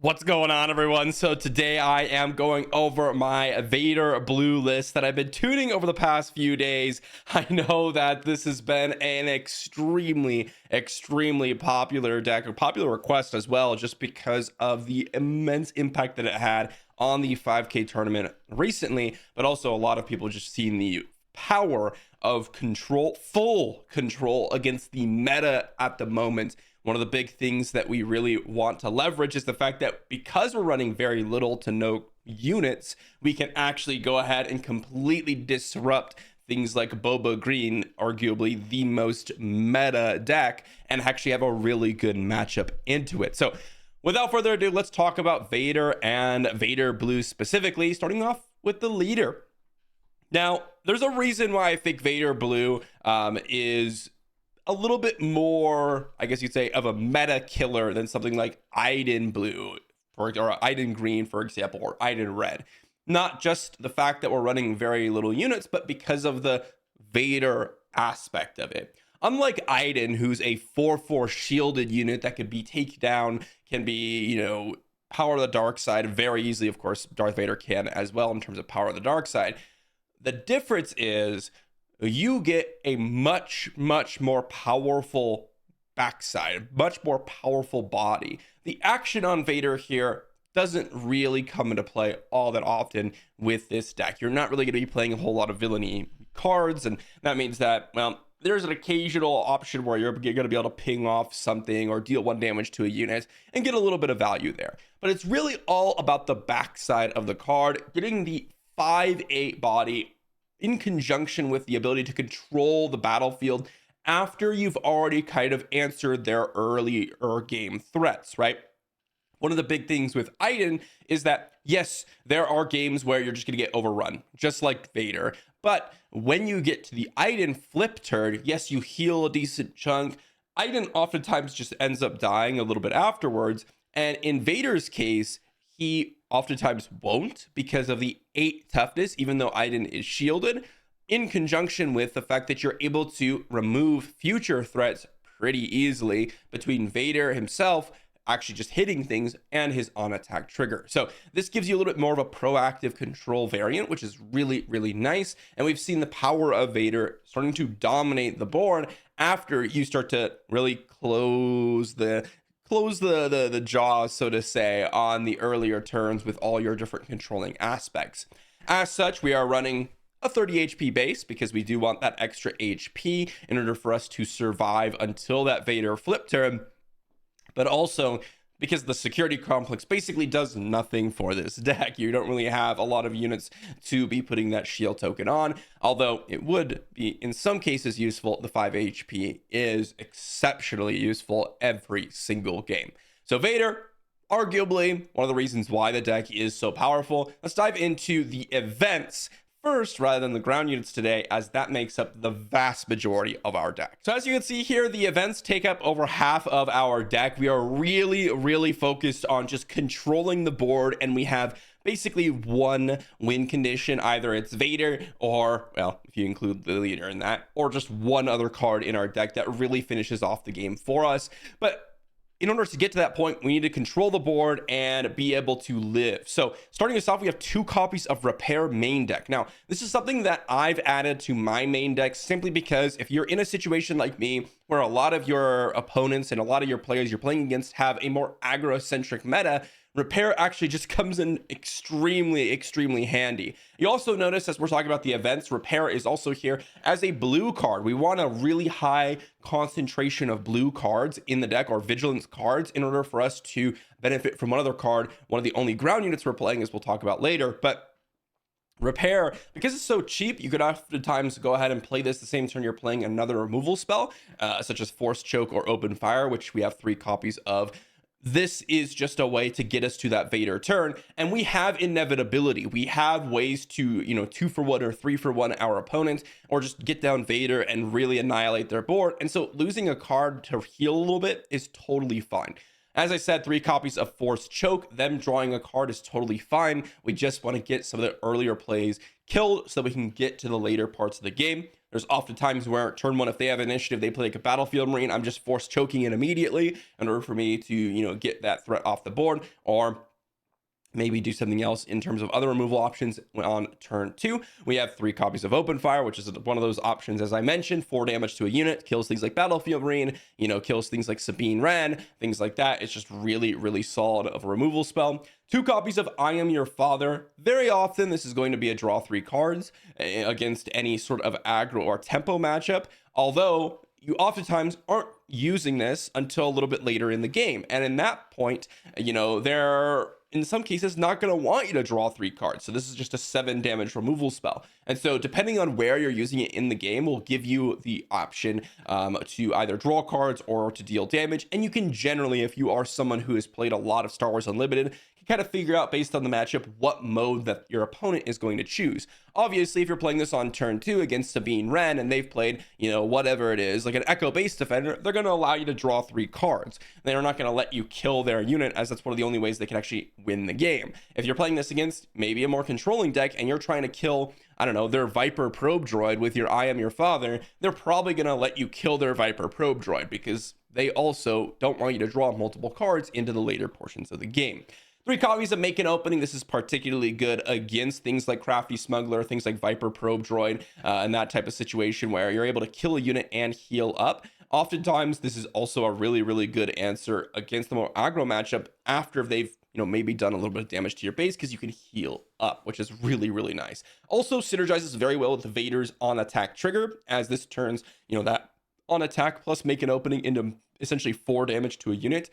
What's going on, everyone? So today I am going over my Vader blue list that I've been tuning over the past few days. I know that this has been an extremely popular deck, a popular request as well, just because of the immense impact that it had on the 5K tournament recently, but also a lot of people just seeing the power of full control against the meta at the moment. One of the big things that we really want to leverage is the fact that because we're running very little to no units, we can actually go ahead and completely disrupt things like Boba Green, arguably the most meta deck, and actually have a really good matchup into it. So without further ado, let's talk about Vader and Vader Blue specifically, starting off with the leader. Now, there's a reason why I think Vader Blue is a little bit more, I guess you'd say, of a meta killer than something like Iden Blue or Iden Green, for example, or Iden Red. Not just the fact that we're running very little units, but because of the Vader aspect of it. Unlike Iden, who's a 4/4 shielded unit that could be taken down, can be, power of the dark side very easily. Of course, Darth Vader can as well in terms of power of the dark side. The difference is you get a much more powerful backside, much more powerful body. The action on Vader here doesn't really come into play all that often with this deck. You're not really going to be playing a whole lot of villainy cards, and that means that, well, there's an occasional option where you're going to be able to ping off something or deal 1 damage to a unit and get a little bit of value there. But it's really all about the backside of the card, getting the 5/8 body in conjunction with the ability to control the battlefield after you've already kind of answered their earlier game threats, right? One of the big things with Iden is that, yes, there are games where you're just going to get overrun, just like Vader. But when you get to the Iden flip turn, yes, you heal a decent chunk. Iden oftentimes just ends up dying a little bit afterwards. And in Vader's case, he oftentimes won't because of the 8 toughness, even though Iden is shielded, in conjunction with the fact that you're able to remove future threats pretty easily between Vader himself actually just hitting things and his on attack trigger. So this gives you a little bit more of a proactive control variant, which is really nice. And we've seen the power of Vader starting to dominate the board after you start to really close the jaws, so to say, on the earlier turns with all your different controlling aspects. As such, we are running a 30 HP base because we do want that extra HP in order for us to survive until that Vader flip turn, but also because the security complex basically does nothing for this deck. You don't really have a lot of units to be putting that shield token on, although it would be in some cases useful. The 5 HP is exceptionally useful every single game. So Vader, arguably one of the reasons why the deck is so powerful. Let's dive into the events first rather than the ground units today, as that makes up the vast majority of our deck. So as you can see here, the events take up over half of our deck. We are really focused on just controlling the board, and we have basically one win condition. Either it's Vader or, well, if you include the leader in that, or just one other card in our deck that really finishes off the game for us. But in order to get to that point, we need to control the board and be able to live. So starting us off, we have 2 copies of Repair main deck. Now, this is something that I've added to my main deck simply because if you're in a situation like me, where a lot of your opponents and a lot of your players you're playing against have a more aggro-centric meta, Repair actually just comes in extremely handy. You also notice, as we're talking about the events, Repair is also here as a blue card. We want a really high concentration of blue cards in the deck, or vigilance cards, in order for us to benefit from one other card. One of the only ground units we're playing, as we'll talk about later, but Repair, because it's so cheap, you could oftentimes go ahead and play this the same turn you're playing another removal spell, such as Force Choke or Open Fire, which we have 3 copies of. This is just a way to get us to that Vader turn, and we have inevitability. We have ways to, 2 for 1 or 3 for 1 our opponent, or just get down Vader and really annihilate their board. And so losing a card to heal a little bit is totally fine. As I said, 3 copies of Force Choke. Them drawing a card is totally fine. We just want to get some of the earlier plays killed so we can get to the later parts of the game. There's often times where turn one, if they have initiative, they play like a Battlefield Marine, I'm just forced choking it immediately in order for me to, get that threat off the board, or maybe do something else in terms of other removal options. On turn 2, we have 3 copies of Open Fire, which is one of those options, as I mentioned. 4 damage to a unit, kills things like Battlefield Marine, kills things like Sabine Wren, things like that. It's just really, really solid of a removal spell. 2 copies of I Am Your Father. Very often, this is going to be a draw 3 cards against any sort of aggro or tempo matchup, although you oftentimes aren't using this until a little bit later in the game. And in that point, they're in some cases not going to want you to draw 3 cards. So this is just a 7 damage removal spell. And so depending on where you're using it in the game will give you the option to either draw cards or to deal damage. And you can generally, if you are someone who has played a lot of Star Wars Unlimited, kind of figure out based on the matchup what mode that your opponent is going to choose. Obviously, if you're playing this on turn 2 against Sabine Wren and they've played, whatever it is, like an Echo Base Defender, they're going to allow you to draw 3 cards. They're not going to let you kill their unit, as that's one of the only ways they can actually win the game. If you're playing this against maybe a more controlling deck and you're trying to kill, I don't know, their Viper Probe Droid with your I Am Your Father, they're probably going to let you kill their Viper Probe Droid because they also don't want you to draw multiple cards into the later portions of the game. 3 copies of Make an Opening. This is particularly good against things like Crafty Smuggler, things like Viper Probe Droid, and that type of situation where you're able to kill a unit and heal up. Oftentimes, this is also a really, really good answer against the more aggro matchup after they've, maybe done a little bit of damage to your base, because you can heal up, which is really, really nice. Also synergizes very well with Vader's on attack trigger, as this turns, that on attack plus Make an Opening into essentially 4 damage to a unit.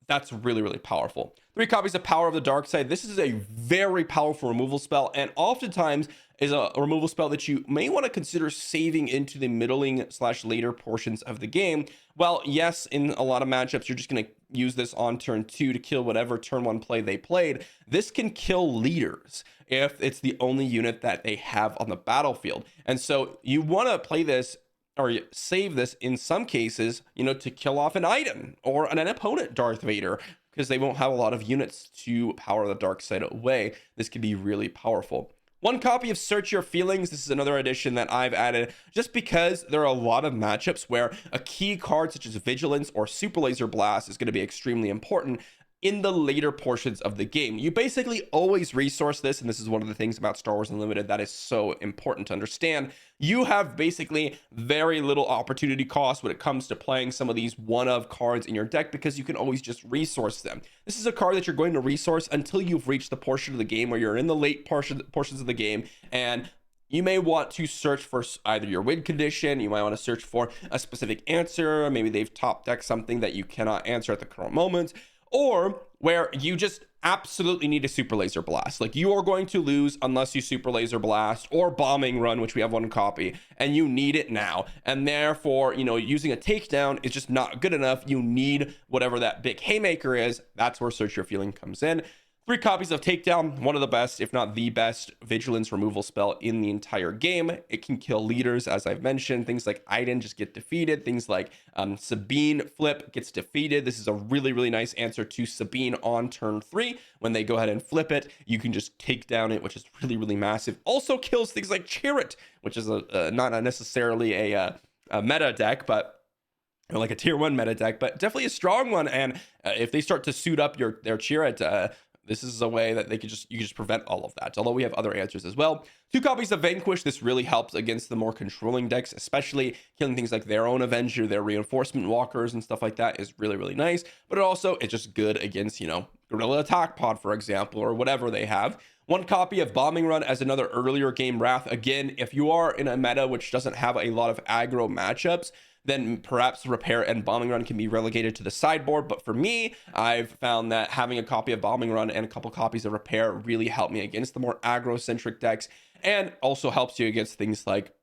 That's really, really powerful. 3 copies of Power of the Dark Side. This is a very powerful removal spell, and oftentimes is a removal spell that you may want to consider saving into the middling/later portions of the game. Well, yes, in a lot of matchups, you're just going to use this on turn 2 to kill whatever turn 1 play they played. This can kill leaders if it's the only unit that they have on the battlefield. And so you want to play this or save this in some cases, to kill off an item or an opponent Darth Vader, because they won't have a lot of units to power the dark side away. This could be really powerful. 1 copy of Search Your Feelings. This is another addition that I've added just because there are a lot of matchups where a key card such as Vigilance or Super Laser Blast is going to be extremely important in the later portions of the game. You basically always resource this, and this is one of the things about Star Wars Unlimited that is so important to understand. You have basically very little opportunity cost when it comes to playing some of these one-of cards in your deck, because you can always just resource them. This is a card that you're going to resource until you've reached the portion of the game where you're in the late portions of the game, and you may want to search for either your win condition, you might want to search for a specific answer, maybe they've top decked something that you cannot answer at the current moment, or where you just absolutely need a Super Laser Blast. Like, you are going to lose unless you Super Laser Blast or Bombing Run, which we have 1 copy, and you need it now. And therefore, using a takedown is just not good enough. You need whatever that big haymaker is. That's where Search Your Feeling comes in. 3 copies of Takedown, one of the best, if not the best, vigilance removal spell in the entire game. It can kill leaders, as I've mentioned. Things like Iden just get defeated. Things like Sabine Flip gets defeated. This is a really, really nice answer to Sabine on turn 3. When they go ahead and flip it, you can just take down it, which is really, really massive. Also kills things like Chirrut, which is not necessarily a meta deck, but like a tier 1 meta deck, but definitely a strong one. And if they start to suit up their Chirrut, this is a way that you can just prevent all of that, although we have other answers as well. 2 copies of Vanquish. This really helps against the more controlling decks, especially killing things like their own Avenger, their reinforcement walkers and stuff like that is really, really nice. But it's just good against, Guerrilla Attack Pod, for example, or whatever they have. 1 copy of Bombing Run as another earlier game Wrath. Again, if you are in a meta which doesn't have a lot of aggro matchups, then perhaps Repair and Bombing Run can be relegated to the sideboard. But for me, I've found that having a copy of Bombing Run and a couple copies of Repair really help me against the more aggro-centric decks, and also helps you against things like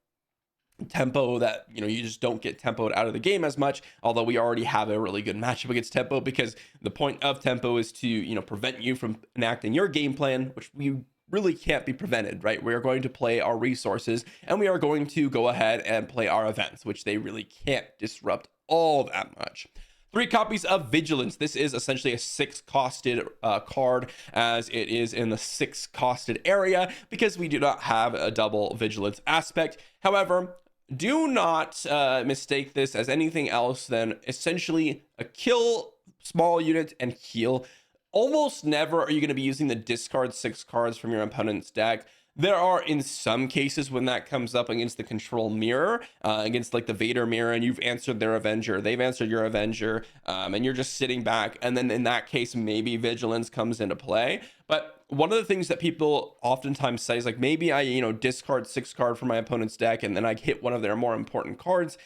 tempo that you just don't get tempoed out of the game as much, although we already have a really good matchup against tempo, because the point of tempo is to prevent you from enacting your game plan, which we really can't be prevented, right? We are going to play our resources, and we are going to go ahead and play our events, which they really can't disrupt all that much. 3 copies of Vigilance. This is essentially a 6-costed card, as it is in the 6-costed area, because we do not have a double Vigilance aspect. However, do not mistake this as anything else than essentially a kill small unit and heal. Almost never are you going to be using the discard 6 cards from your opponent's deck. There are in some cases when that comes up against the control mirror, against like the Vader mirror, and you've answered their Avenger, they've answered your Avenger, and you're just sitting back. And then in that case, maybe Vigilance comes into play. But one of the things that people oftentimes say is like, maybe I, discard 6 card from my opponent's deck, and then I hit one of their more important cards.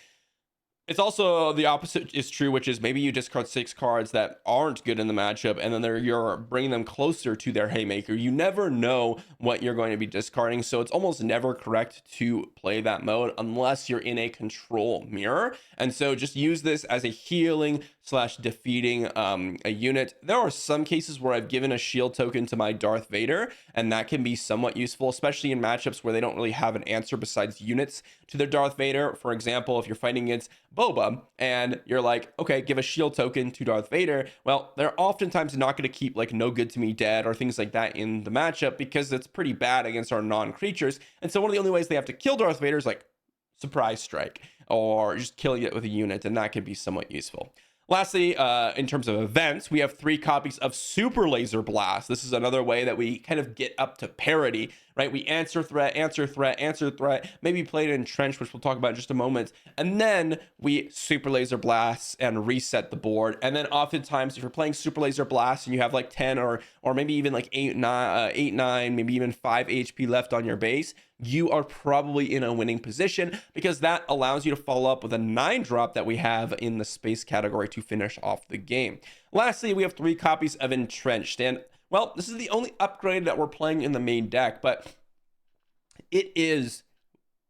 It's also the opposite is true, which is maybe you discard 6 cards that aren't good in the matchup, and then you're bringing them closer to their haymaker. You never know what you're going to be discarding, so it's almost never correct to play that mode unless you're in a control mirror. And so just use this as a healing / defeating a unit. There are some cases where I've given a shield token to my Darth Vader, and that can be somewhat useful, especially in matchups where they don't really have an answer besides units to their Darth Vader. For example, if you're fighting against Boba and you're like, okay, give a shield token to Darth Vader, well, they're oftentimes not going to keep like no good to me dead or things like that in the matchup, because it's pretty bad against our non-creatures. And so one of the only ways they have to kill Darth Vader is like surprise strike or just killing it with a unit, and that can be somewhat useful. Lastly, in terms of events, we have 3 copies of Super Laser Blast. This is another way that we kind of get up to parity, right? We answer threat, answer threat, answer threat, maybe play it in Trench, which we'll talk about in just a moment. And then we Super Laser Blast and reset the board. And then oftentimes, if you're playing Super Laser Blast and you have like 10 or maybe even like 8, 9, maybe even 5 HP left on your base, you are probably in a winning position, because that allows you to follow up with a 9-drop that we have in the space category to finish off the game. Lastly, we have 3 copies of Entrenched, and well, this is the only upgrade that we're playing in the main deck, but it is,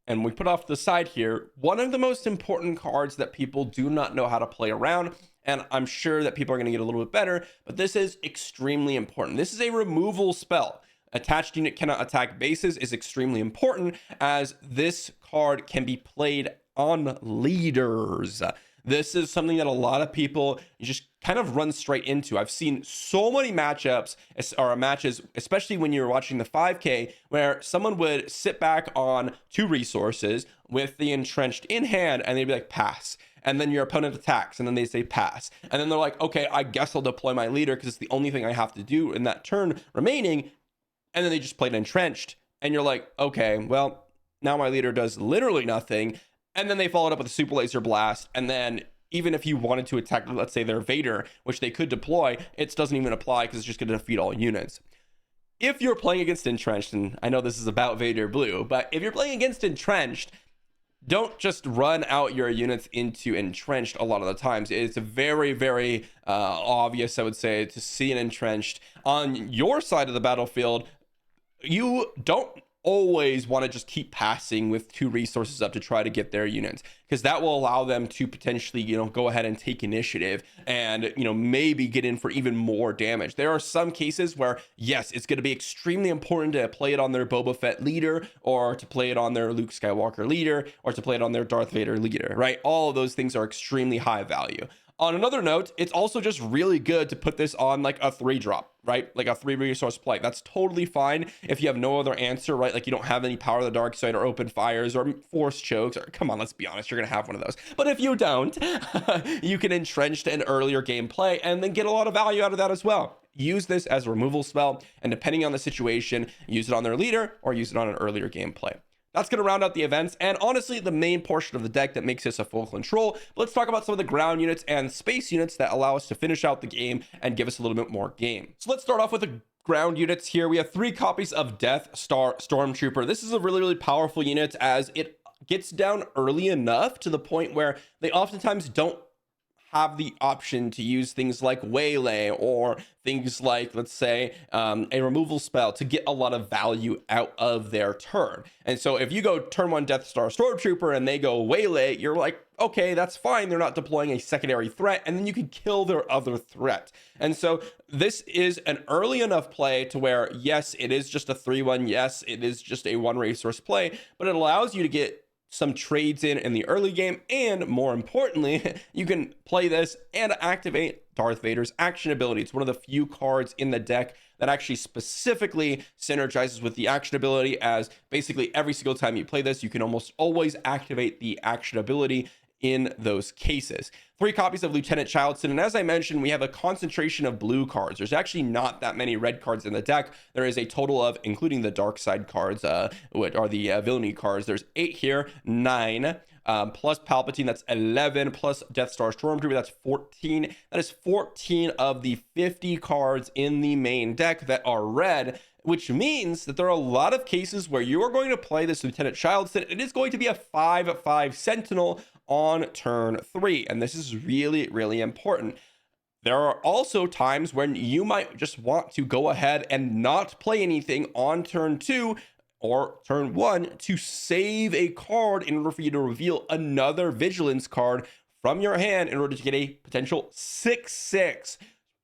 and we put off to the side here, one of the most important cards that people do not know how to play around. And I'm sure that people are going to get a little bit better, but this is extremely important. This is a removal spell. Attached unit cannot attack bases is extremely important, as this card can be played on leaders. This is something that a lot of people just kind of run straight into. I've seen so many matchups or matches, especially when you're watching the 5K, where someone would sit back on 2 resources with the Entrenched in hand, and they'd be like, pass. And then your opponent attacks, and then they say pass. And then they're like, okay, I guess I'll deploy my leader because it's the only thing I have to do in that turn remaining. And then they just played Entrenched, and you're like, okay, well, now my leader does literally nothing. And then they followed up with a Super Laser Blast, and then even if you wanted to attack, let's say, their Vader, which they could deploy, it doesn't even apply because it's just going to defeat all units. If you're playing against Entrenched, and I know this is about Vader Blue, but if you're playing against Entrenched, don't just run out your units into Entrenched a lot of the times. It's very, very obvious, I would say, to see an Entrenched on your side of the battlefield. You don't always want to just keep passing with 2 resources up to try to get their units, because that will allow them to potentially, go ahead and take initiative and, maybe get in for even more damage. There are some cases where, yes, it's going to be extremely important to play it on their Boba Fett leader, or to play it on their Luke Skywalker leader, or to play it on their Darth Vader leader, right? All of those things are extremely high value. On another note, it's also just really good to put this on like a 3-drop, right? Like a 3 resource play. That's totally fine if you have no other answer, right? Like you don't have any Power of the Dark Side or Open Fires or Force Chokes, or come on, let's be honest, you're going to have one of those. But if you don't, you can Entrench to an earlier gameplay and then get a lot of value out of that as well. Use this as a removal spell, and depending on the situation, use it on their leader or use it on an earlier gameplay. That's going to round out the events, and honestly, the main portion of the deck that makes this a full control. But let's talk about some of the ground units and space units that allow us to finish out the game and give us a little bit more game. So let's start off with the ground units here. We have 3 copies of Death Star Stormtrooper. This is a really, really powerful unit, as it gets down early enough to the point where they oftentimes don't have the option to use things like Waylay or things like, let's say, a removal spell to get a lot of value out of their turn. And so if you go turn 1 Death Star Stormtrooper and they go Waylay, you're like, okay, that's fine. They're not deploying a secondary threat, and then you can kill their other threat. And so this is an early enough play to where, yes, it is just a 3-1. Yes, it is just a 1 resource play, but it allows you to get some trades in the early game, and more importantly, you can play this and activate Darth Vader's action ability. It's one of the few cards in the deck that actually specifically synergizes with the action ability, as basically every single time you play this, you can almost always activate the action ability in those cases. 3 copies of Lieutenant Childston, and as I mentioned, we have a concentration of blue cards. There's actually not that many red cards in the deck. There is a total of, including the dark side cards, what are the villainy cards, there's 8 here, 9 plus Palpatine, that's 11, plus Death Star Stormtrooper, that's 14. That is 14 of the 50 cards in the main deck that are red, which means that there are a lot of cases where you are going to play this Lieutenant Childston. It is going to be a 5/5 Sentinel on turn 3, and this is really, really important. There are also times when you might just want to go ahead and not play anything on turn 2 or turn 1 to save a card in order for you to reveal another Vigilance card from your hand in order to get a potential 6/6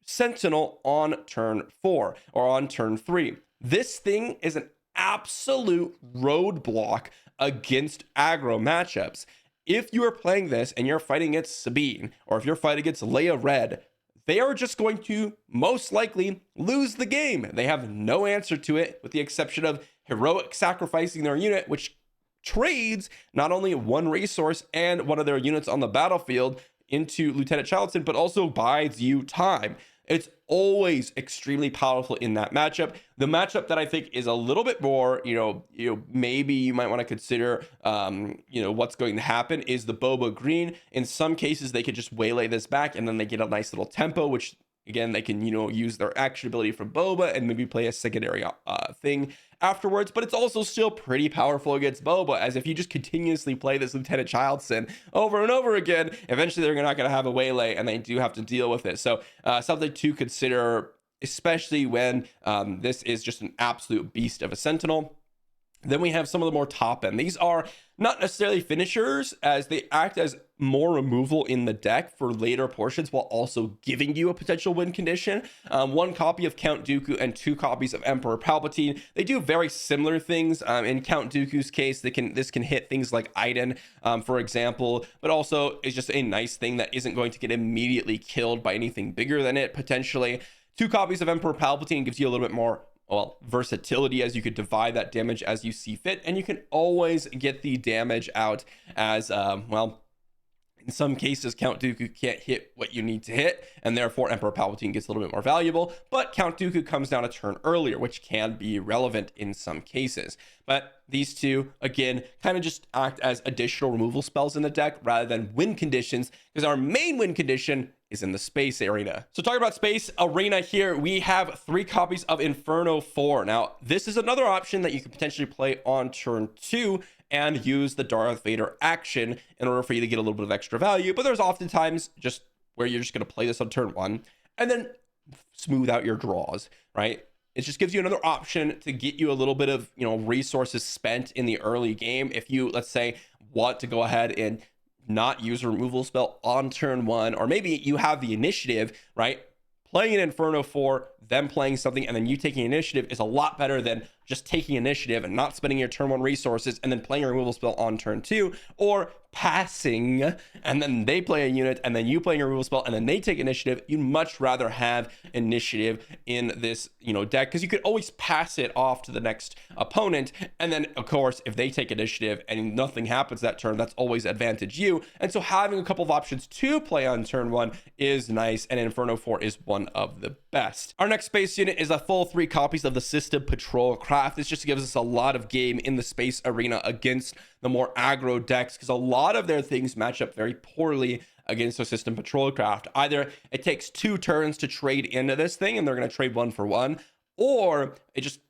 Sentinel on turn 4 or on turn 3. This thing is an absolute roadblock against aggro matchups. If you are playing this and you're fighting against Sabine, or if you're fighting against Leia Red, they are just going to most likely lose the game. They have no answer to it, with the exception of heroic sacrificing their unit, which trades not only 1 resource and one of their units on the battlefield into Lieutenant Childston, but also buys you time. It's always extremely powerful in that matchup. The matchup that I think is a little bit more, maybe you might want to consider, what's going to happen is the Boba Green. In some cases, they could just waylay this back and then they get a nice little tempo, which again, they can, use their action ability from Boba and maybe play a secondary thing afterwards. But it's also still pretty powerful against Boba, as if you just continuously play this Lieutenant Childston over and over again, eventually they're not going to have a waylay and they do have to deal with it. So something to consider, especially when this is just an absolute beast of a Sentinel. Then we have some of the more top end. These are not necessarily finishers, as they act as more removal in the deck for later portions while also giving you a potential win condition. 1 copy of Count Dooku and 2 copies of Emperor Palpatine. They do very similar things. In Count Dooku's case, this can hit things like Iden, for example, but also is just a nice thing that isn't going to get immediately killed by anything bigger than it, potentially. 2 copies of Emperor Palpatine gives you a little bit more versatility, as you could divide that damage as you see fit, and you can always get the damage out as in some cases Count Dooku can't hit what you need to hit, and therefore Emperor Palpatine gets a little bit more valuable, but Count Dooku comes down a turn earlier, which can be relevant in some cases. But these two, again, kind of just act as additional removal spells in the deck rather than win conditions, because our main win condition is in the space arena. So talking about space arena here, we have 3 copies of Inferno 4. Now, this is another option that you could potentially play on turn 2 and use the Darth Vader action in order for you to get a little bit of extra value. But there's oftentimes just where you're just going to play this on turn 1 and then smooth out your draws, right? It just gives you another option to get you a little bit of, resources spent in the early game. If you, let's say, want to go ahead and not use a removal spell on turn 1, or maybe you have the initiative, right? Playing an Inferno 4, then playing something, and then you taking initiative is a lot better than just taking initiative and not spending your turn 1 resources and then playing a removal spell on turn 2, or passing and then they play a unit and then you play your removal spell and then they take initiative. You'd much rather have initiative in this deck, because you could always pass it off to the next opponent, and then of course if they take initiative and nothing happens that turn, that's always advantage you. And so having a couple of options to play on turn 1 is nice, and Inferno 4 is one of the best. Our next space unit is a full 3 copies of the System Patrol Craft. This just gives us a lot of game in the space arena against the more aggro decks, because a lot of their things match up very poorly against a System Patrol Craft. Either it takes 2 turns to trade into this thing and they're going to trade 1 for 1, or it just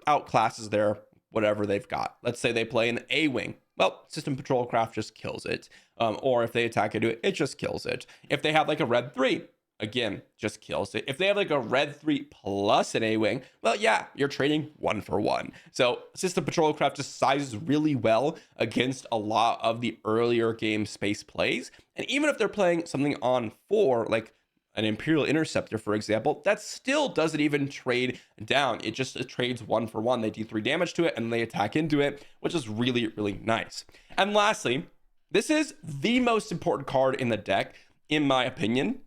outclasses their whatever they've got. Let's say they play an A-Wing. Well, System Patrol Craft just kills it. Or if they attack into it, it just kills it. If they have like a red 3, again, just kills it. If they have like a red 3 plus an A-Wing, well, yeah, you're trading 1 for 1. So System Patrol Craft just sizes really well against a lot of the earlier game space plays. And even if they're playing something on 4, like an Imperial Interceptor, for example, that still doesn't even trade down. It just trades 1 for 1. They do 3 damage to it and they attack into it, which is really, really nice. And lastly, this is the most important card in the deck, in my opinion,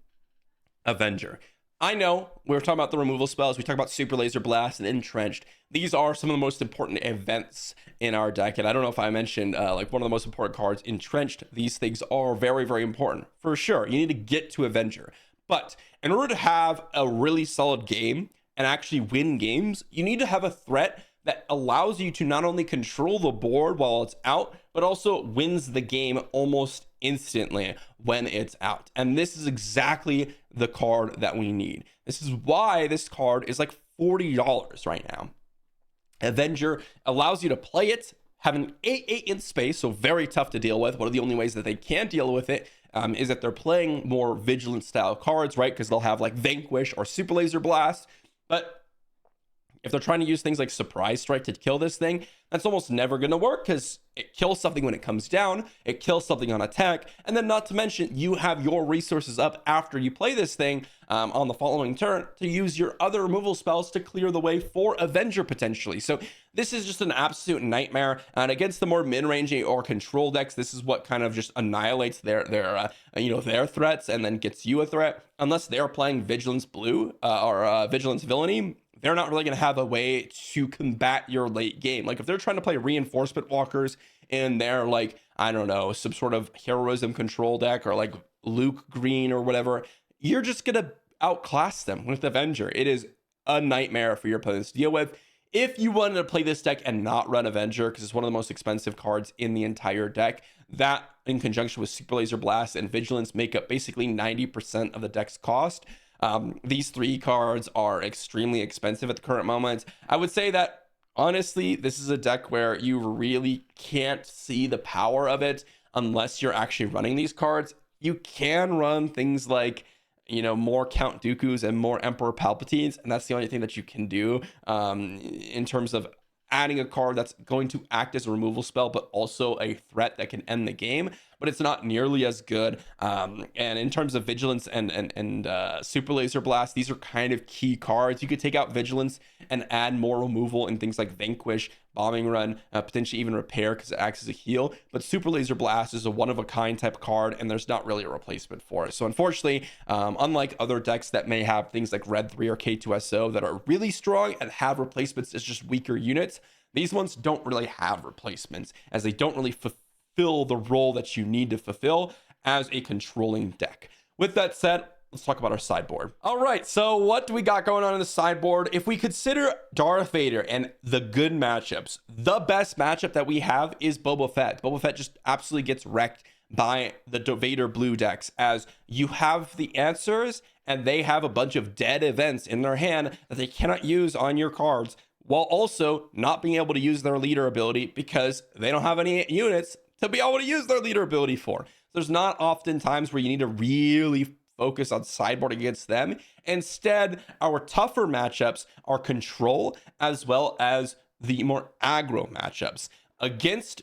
Avenger. I know we were talking about the removal spells. We talked about Super Laser Blast and Entrenched. These are some of the most important events in our deck. And I don't know if I mentioned like one of the most important cards, Entrenched. These things are very, very important for sure. You need to get to Avenger. But in order to have a really solid game and actually win games, you need to have a threat that allows you to not only control the board while it's out, but also wins the game almost instantly when it's out. And this is exactly the card that we need. This is why this card is like $40 right now. Avenger allows you to play it, have an 8/8 in space, so very tough to deal with. One of the only ways that they can deal with it is that they're playing more vigilant style cards, right? Because they'll have like Vanquish or Super Laser Blast. But if they're trying to use things like Surprise Strike to kill this thing, that's almost never going to work because it kills something when it comes down, it kills something on attack, and then not to mention you have your resources up after you play this thing on the following turn to use your other removal spells to clear the way for Avenger potentially. So this is just an absolute nightmare, and against the more mid-rangey or control decks, this is what kind of just annihilates their threats and then gets you a threat. Unless they're playing Vigilance Blue or Vigilance Villainy, they're not really going to have a way to combat your late game. Like if they're trying to play Reinforcement Walkers in their, like, I don't know, some sort of heroism control deck or like Luke Green or whatever, you're just going to outclass them with Avenger. It is a nightmare for your opponents to deal with. If you wanted to play this deck and not run Avenger, because it's one of the most expensive cards in the entire deck, that in conjunction with Super Laser Blast and Vigilance make up basically 90% of the deck's cost. These three cards are extremely expensive at the current moment. I would say that honestly, this is a deck where you really can't see the power of it unless you're actually running these cards. You can run things like, more Count Dooku's and more Emperor Palpatines, and that's the only thing that you can do in terms of adding a card that's going to act as a removal spell, but also a threat that can end the game. But it's not nearly as good. And in terms of Vigilance and Super Laser Blast, these are kind of key cards. You could take out Vigilance and add more removal in things like Vanquish, Bombing Run, potentially even Repair because it acts as a heal. But Super Laser Blast is a one-of-a-kind type card, and there's not really a replacement for it. So unfortunately, unlike other decks that may have things like Red 3 or K2SO that are really strong and have replacements as just weaker units, these ones don't really have replacements, as they don't really fulfill the role that you need to fulfill as a controlling deck. With that said, let's talk about our sideboard. All right, so what do we got going on in the sideboard? If we consider Darth Vader and the good matchups, the best matchup that we have is Boba Fett. Boba Fett just absolutely gets wrecked by the Vader blue decks, as you have the answers and they have a bunch of dead events in their hand that they cannot use on your cards, while also not being able to use their leader ability because they don't have any units to be able to use their leader ability for. There's not often times where you need to really focus on sideboard against them. Instead, our tougher matchups are control as well as the more aggro matchups. Against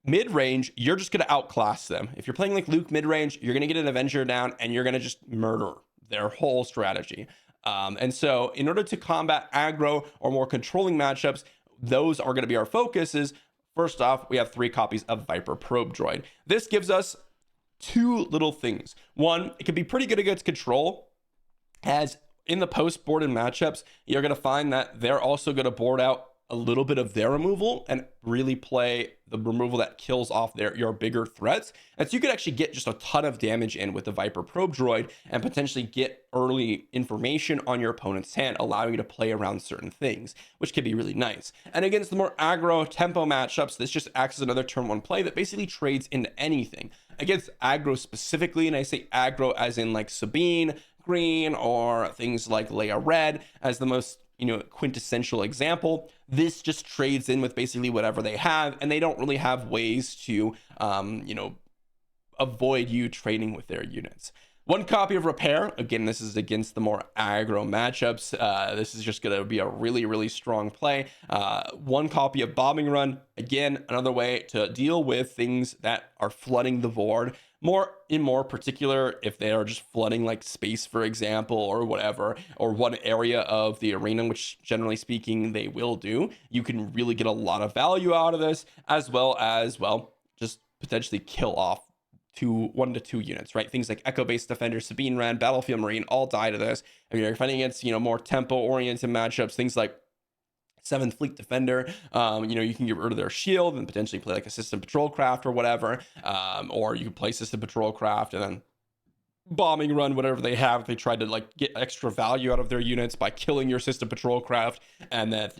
mid-range, you're just going to outclass them. If you're playing like Luke mid-range, you're going to get an Avenger down and you're going to just murder their whole strategy. And so in order to combat aggro or more controlling matchups, those are going to be our focuses. First off, we have 3 copies of Viper Probe Droid. This gives us 2 little things. One, it can be pretty good against control, as in the post board and matchups, you're going to find that they're also going to board out a little bit of their removal and really play the removal that kills off your bigger threats. And so you could actually get just a ton of damage in with the Viper Probe Droid and potentially get early information on your opponent's hand, allowing you to play around certain things, which can be really nice. And against the more aggro tempo matchups, this just acts as another turn 1 play that basically trades into anything. Against aggro specifically, and I say aggro as in like Sabine Green or things like Leia Red as the most quintessential example, this just trades in with basically whatever they have, and they don't really have ways to avoid you trading with their units. 1 copy of Repair. Again, this is against the more aggro matchups. This is just going to be a really, really strong play. 1 copy of Bombing Run. Again, another way to deal with things that are flooding the board. More particular, if they are just flooding like space, for example, or whatever, or one area of the arena, which generally speaking they will do, you can really get a lot of value out of this, as well as, well, just potentially kill off 1 to 2 units, right? Things like Echo Base Defender, Sabine Wren, Battlefield Marine all die to this. And you're fighting against, more tempo oriented matchups, things like 7th Fleet Defender. You can get rid of their shield and potentially play like a System Patrol Craft or whatever. Or you can play System Patrol Craft and then bombing run whatever they have. They tried to like get extra value out of their units by killing your System Patrol Craft and then,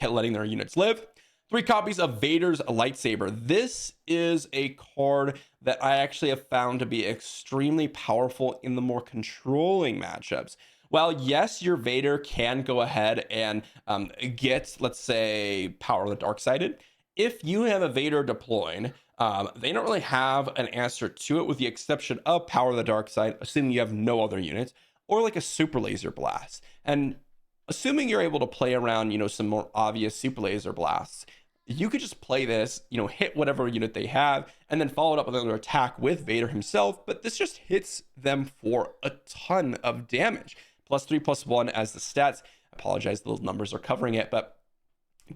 letting their units live. 3 copies of Vader's Lightsaber. This is a card that I actually have found to be extremely powerful in the more controlling matchups. While yes, your Vader can go ahead and get, let's say, Power of the Darksided, if you have a Vader deployed, they don't really have an answer to it with the exception of Power of the Darkside, assuming you have no other units, or like a Super Laser Blast. And assuming you're able to play around, some more obvious Super Laser Blasts, you could just play this, hit whatever unit they have, and then follow it up with another attack with Vader himself. But this just hits them for a ton of damage. +3, +1 as the stats. I apologize, those numbers are covering it, but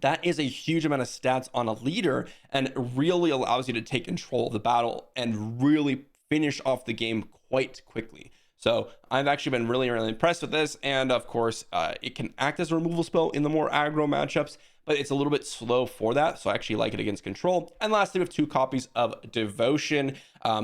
that is a huge amount of stats on a leader and really allows you to take control of the battle and really finish off the game quite quickly. So I've actually been really, really impressed with this. And of course, it can act as a removal spell in the more aggro matchups, but it's a little bit slow for that. So I actually like it against control. And lastly, we have 2 copies of Devotion.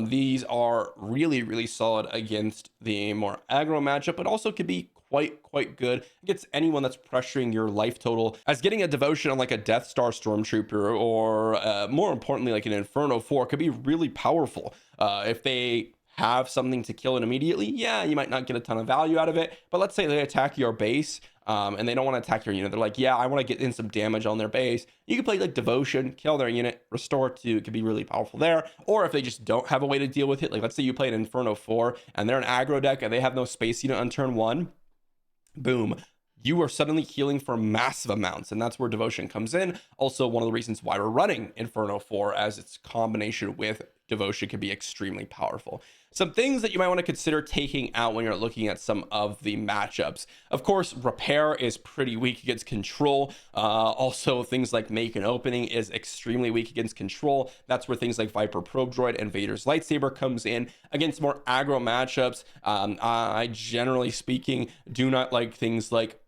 These are really, really solid against the more aggro matchup, but also could be quite good against anyone that's pressuring your life total, as getting a Devotion on like a Death Star Stormtrooper or more importantly, like an Inferno 4 could be really powerful. If they have something to kill it immediately, yeah, you might not get a ton of value out of it. But let's say they attack your base and they don't want to attack your unit. They're like, yeah, I want to get in some damage on their base. You can play like Devotion, kill their unit, restore 2. It could be really powerful there. Or if they just don't have a way to deal with it, like let's say you play an Inferno 4 and they're an aggro deck and they have no space unit on turn 1, boom, you are suddenly healing for massive amounts, and that's where Devotion comes in. Also, one of the reasons why we're running Inferno 4, as its combination with Devotion can be extremely powerful. Some things that you might want to consider taking out when you're looking at some of the matchups. Of course, Repair is pretty weak against Control. Also, things like Make an Opening is extremely weak against Control. That's where things like Viper Probe Droid and Vader's Lightsaber comes in. Against more aggro matchups, I generally speaking do not like things like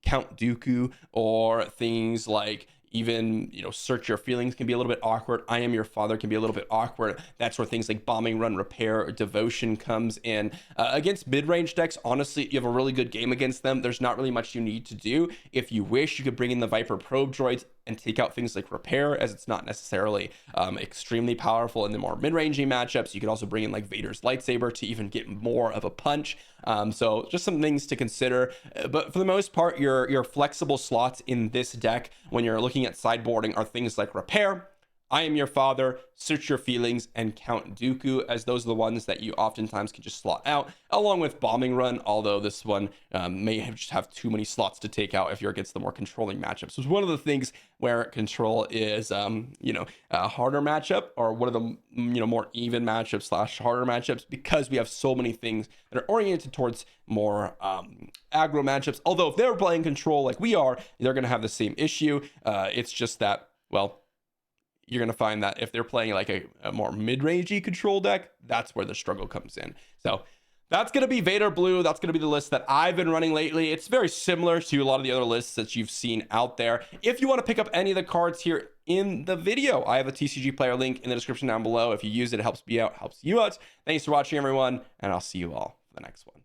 Count Dooku or things like even, Search Your Feelings can be a little bit awkward. I Am Your Father can be a little bit awkward. That's where things like Bombing Run, Repair, or Devotion comes in. Against mid-range decks, honestly, you have a really good game against them. There's not really much you need to do. If you wish, you could bring in the Viper Probe Droids and take out things like Repair, as it's not necessarily extremely powerful in the more mid-rangey matchups. You could also bring in like Vader's Lightsaber to even get more of a punch. So just some things to consider. But for the most part, your flexible slots in this deck when you're looking at sideboarding are things like Repair, I Am Your Father, Search Your Feelings, and Count Dooku, as those are the ones that you oftentimes can just slot out, along with Bombing Run, although this one may just have too many slots to take out if you're against the more controlling matchups. So it's one of the things where control is, a harder matchup, or one of the, more even matchups / harder matchups, because we have so many things that are oriented towards more aggro matchups. Although if they're playing control like we are, they're going to have the same issue. It's just that, well, you're going to find that if they're playing like a more mid-rangey control deck, that's where the struggle comes in. So that's going to be Vader Blue. That's going to be the list that I've been running lately. It's very similar to a lot of the other lists that you've seen out there. If you want to pick up any of the cards here in the video, I have a TCG player link in the description down below. If you use it, it helps me out, helps you out. Thanks for watching, everyone, and I'll see you all for the next one.